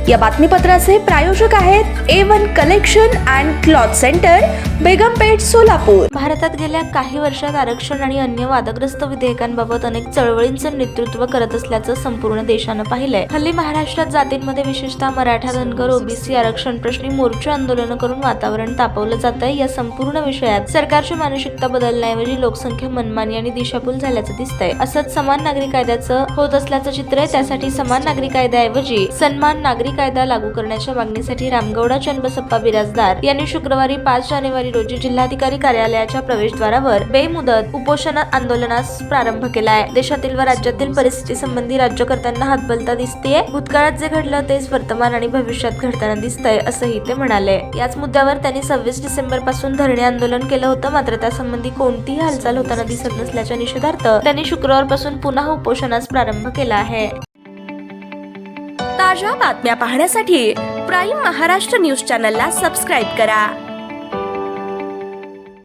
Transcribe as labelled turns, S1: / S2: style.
S1: या बातमीपत्राचे प्रायोजक आहेत A1 collection and cloth centre, Begampeth, Solapur.
S2: भारतात गेल्या काही वर्षात आरक्षण आणि अन्य वादग्रस्त विधेयकांबाबत अनेक चळवळींचं नेतृत्व करत असल्याचं संपूर्ण देशानं पाहिलंय। हल्ली महाराष्ट्रात जातींमध्ये विशेषतः मराठा, धनगर, ओबीसी आरक्षण प्रश्नी मोर्चे आंदोलन करून वातावरण तापवलं जातंय। या संपूर्ण विषयात सरकारची मानसिकता बदलण्याऐवजी लोकसंख्या मनमानी आणि दिशाभूल झाल्याचं दिसतंय। असंच समान नागरिक कायद्याचं होत असल्याचं चित्र आहे। त्यासाठी समान नागरिक कायद्याऐवजी सन्मान नागरिक कायदा लागू करण्याच्या मागणीसाठी रामगौडा चन्नबसप्पा बिराजदार यांनी शुक्रवारी 5 जानेवारी रोजी जिल्हाधिकारी कार्यालयाच्या प्रवेशद्वारावर बेमुदत उपोषण आंदोलनास प्रारंभ केलाय। देशातील व राज्यातील परिस्थिती संबंधी राज्यकर्त्यांना हातबलता दिसतेय। भूतकाळात जे घडलं तेच वर्तमान आणि भविष्यात घडताना दिसतंय असंही ते म्हणाले। याच मुद्द्यावर त्यांनी 26 डिसेंबर पासून धरणे आंदोलन केलं होतं, मात्र त्यासंबंधी कोणतीही हालचाल होताना दिसत नसल्याच्या निषेधार्थ त्यांनी शुक्रवारपासून पुन्हा उपोषणास प्रारंभ केला आहे।
S1: ताज्या बातम्या पाहण्यासाठी प्राईम महाराष्ट्र न्यूज चॅनलला सबस्क्राईब करा।